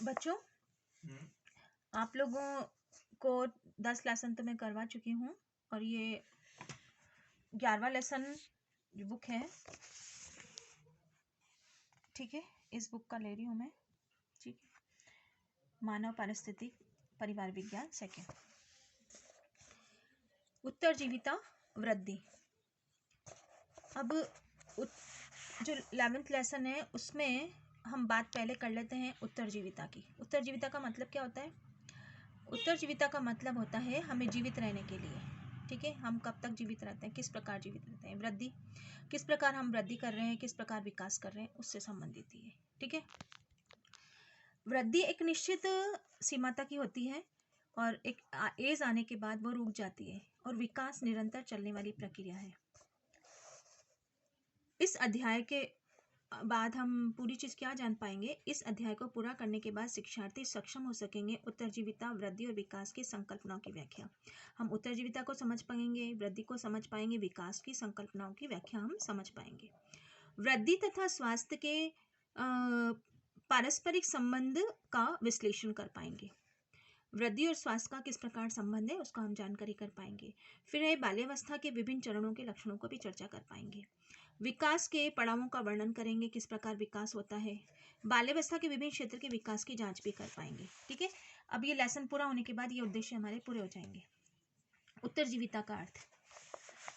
बच्चों, आप लोगों को 10 लेसन तो मैं करवा चुकी हूँ और ये 11वां लेसन जो बुक है, ठीक है, इस बुक का ले रही हूँ मैं, ठीक है। मानव पारिस्थितिक परिवार विज्ञान सेकेंड, उत्तरजीविता वृद्धि। अब जो 11th लेसन है उसमें हम बात पहले कर लेते हैं उत्तरजीविता की। उत्तरजीविता का मतलब क्या होता है? उत्तरजीविता का मतलब होता है हमें जीवित रहने के लिए, ठीक है। हम कब तक जीवित रहते हैं, किस प्रकार जीवित रहते हैं, वृद्धि, किस प्रकार हम वृद्धि कर रहे हैं, किस प्रकार विकास कर रहे हैं, उससे संबंधित है, ठीक है। वृद्धि एक निश्चित सीमा तक की होती है और एक एज आने के बाद वो रुक जाती है और विकास निरंतर चलने वाली प्रक्रिया है। इस अध्याय के बाद हम पूरी चीज क्या जान पाएंगे? इस अध्याय को पूरा करने के बाद शिक्षार्थी सक्षम हो सकेंगे उत्तरजीविता, वृद्धि और विकास की संकल्पनाओं की व्याख्या। हम उत्तरजीविता को समझ पाएंगे, वृद्धि को समझ पाएंगे, विकास की संकल्पनाओं की व्याख्या हम समझ पाएंगे। वृद्धि तथा स्वास्थ्य के पारस्परिक संबंध का विश्लेषण कर पाएंगे। वृद्धि और स्वास्थ्य का किस प्रकार संबंध है उसका हम जानकारी कर पाएंगे। फिर है बाल्यावस्था के विभिन्न चरणों के लक्षणों को भी चर्चा कर पाएंगे। विकास के पड़ावों का वर्णन करेंगे, किस प्रकार विकास होता है। बाल्यावस्था के विभिन्न क्षेत्र के विकास की जांच भी कर पाएंगे, ठीक है। अब ये लेसन पूरा होने के बाद ये उद्देश्य हमारे पूरे हो जाएंगे। उत्तरजीविता का अर्थ,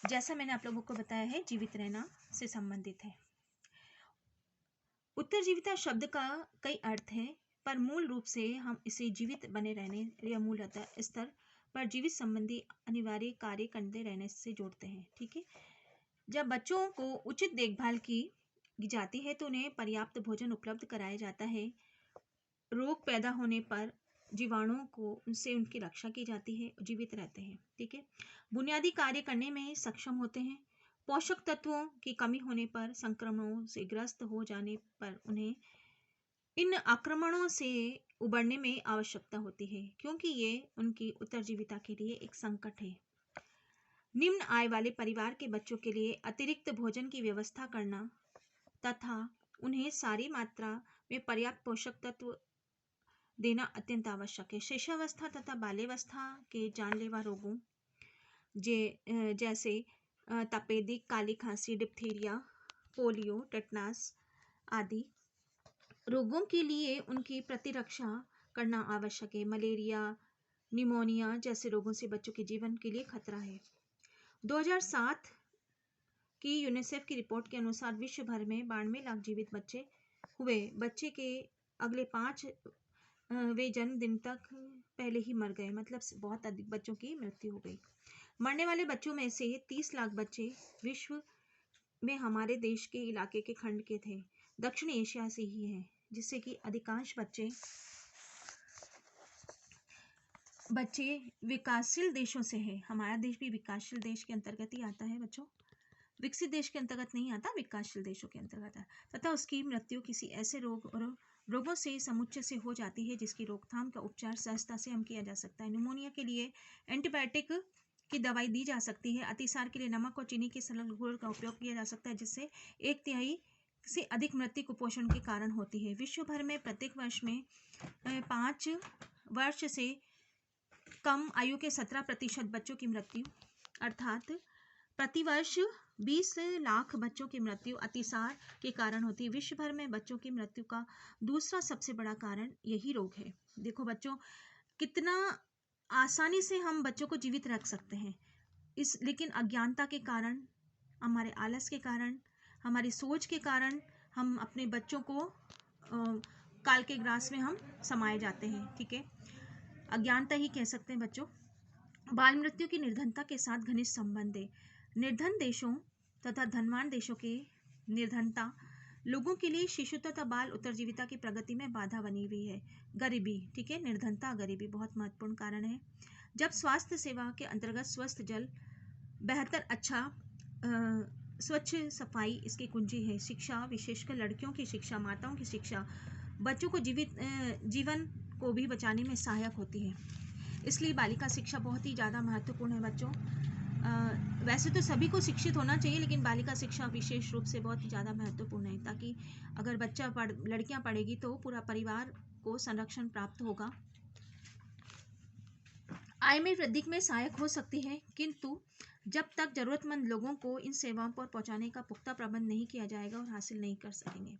जैसा मैंने आप लोगों को बताया है, जीवित रहना से संबंधित है। उत्तरजीविता शब्द का कई अर्थ है, पर मूल रूप से हम इसे जीवित बने रहने या मूलतः स्तर पर जीवित संबंधी अनिवार्य कार्य करते रहने से जोड़ते हैं, ठीक है। जब बच्चों को उचित देखभाल की जाती है तो उन्हें पर्याप्त भोजन उपलब्ध कराया जाता है। रोग पैदा होने पर जीवाणुओं को उनसे उनकी रक्षा की जाती है, जीवित रहते हैं, ठीक है। बुनियादी कार्य करने में सक्षम होते हैं। पोषक तत्वों की कमी होने पर, संक्रमणों से ग्रस्त हो जाने पर उन्हें इन आक्रमणों से उबरने में आवश्यकता होती है, क्योंकि ये उनकी उत्तरजीविता के लिए एक संकट है। निम्न आय वाले परिवार के बच्चों के लिए अतिरिक्त भोजन की व्यवस्था करना तथा उन्हें सारी मात्रा में पर्याप्त पोषक तत्व देना अत्यंत आवश्यक है। शिशुअवस्था तथा बाल्यावस्था के जानलेवा रोगों जैसे तपेदिक, काली खांसी, डिप्थीरिया, पोलियो, टेटनास आदि रोगों के लिए उनकी प्रतिरक्षा करना आवश्यक है। मलेरिया, निमोनिया जैसे रोगों से बच्चों के जीवन के लिए खतरा है। 2007 की यूनिसेफ की रिपोर्ट के अनुसार विश्व भर में 92 लाख जीवित बच्चे हुए। बच्चे के अगले 5वें जन्मदिन तक पहले ही मर गए, मतलब बहुत अधिक बच्चों की मृत्यु हो गई। मरने वाले बच्चों में से 30 लाख बच्चे विश्व में हमारे देश के इलाके के खंड के थे, दक्षिण एशिया से ही हैं, जिससे कि अधिकांश बच्चे विकासशील देशों से हैं। हमारा देश भी विकासशील देश के अंतर्गत ही आता है बच्चों, विकसित देश के अंतर्गत नहीं आता, विकासशील देशों के अंतर्गत आता, तथा उसकी मृत्यु किसी ऐसे रोगों से समुच्चय से हो जाती है जिसकी रोकथाम का उपचार सहजता से हम किया जा सकता है। निमोनिया के लिए एंटीबायोटिक की दवाई दी जा सकती है। अतिसार के लिए नमक और चीनी के सरल घोल का उपयोग किया जा सकता है, जिससे 1/3 से अधिक मृत्यु कुपोषण के कारण होती है। विश्व भर में प्रत्येक वर्ष में 5 वर्ष से कम आयु के 17% बच्चों की मृत्यु, अर्थात प्रतिवर्ष 20 लाख बच्चों की मृत्यु अतिसार के कारण होती है। विश्व भर में बच्चों की मृत्यु का दूसरा सबसे बड़ा कारण यही रोग है। देखो बच्चों, कितना आसानी से हम बच्चों को जीवित रख सकते हैं, लेकिन अज्ञानता के कारण, हमारे आलस के कारण, हमारी सोच के कारण हम अपने बच्चों को काल के ग्रास में हम समाये जाते हैं, ठीक है। अज्ञानता ही कह सकते हैं बच्चों। बाल मृत्यु की निर्धनता के साथ घनिष्ठ संबंध है। निर्धन देशों तथा धनवान देशों की निर्धनता लोगों के लिए शिशु तथा बाल उत्तरजीविता की प्रगति में बाधा बनी हुई है। गरीबी, ठीक है, निर्धनता, गरीबी बहुत महत्वपूर्ण कारण है। जब स्वास्थ्य सेवा के अंतर्गत स्वस्थ जल, बेहतर स्वच्छ सफाई इसकी कुंजी है। शिक्षा, विशेषकर लड़कियों की शिक्षा, माताओं की शिक्षा बच्चों को जीवन को भी बचाने में सहायक होती है। इसलिए बालिका शिक्षा बहुत ही ज़्यादा महत्वपूर्ण है बच्चों। वैसे तो सभी को शिक्षित होना चाहिए, लेकिन बालिका शिक्षा विशेष रूप से बहुत ज़्यादा महत्वपूर्ण है, ताकि अगर लड़कियां पढ़ेगी तो पूरा परिवार को संरक्षण प्राप्त होगा। आय में वृद्धि में सहायक हो सकती है, किंतु जब तक जरूरतमंद लोगों को इन सेवाओं पर पहुंचाने का पुख्ता प्रबंध नहीं किया जाएगा और हासिल नहीं कर सकेंगे।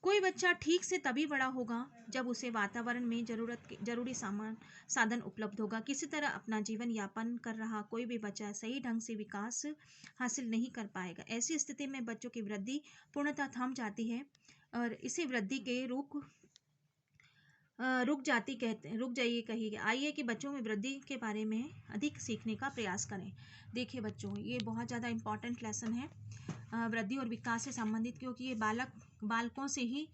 कोई बच्चा ठीक से तभी बड़ा होगा जब उसे वातावरण में जरूरी साधन उपलब्ध होगा। किसी तरह अपना जीवन यापन कर रहा कोई भी बच्चा सही ढंग से विकास हासिल नहीं कर पाएगा। ऐसी स्थिति में बच्चों की वृद्धि पूर्णतः थम जाती है और इसे वृद्धि के रुक जाइए कही गई। आइए कि बच्चों में वृद्धि के बारे में अधिक सीखने का प्रयास करें। देखिए बच्चों, ये बहुत ज़्यादा इम्पॉर्टेंट लेसन है वृद्धि और विकास से संबंधित, क्योंकि ये बालकों से ही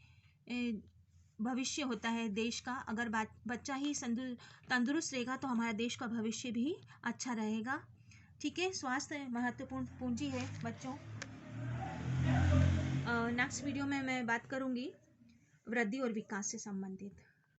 भविष्य होता है देश का। अगर बच्चा ही तंदुरुस्त रहेगा तो हमारा देश का भविष्य भी अच्छा रहेगा। ठीक है, स्वास्थ्य महत्वपूर्ण पूंजी है बच्चों। नेक्स्ट वीडियो में मैं बात करूंगी वृद्धि और विकास से संबंधित।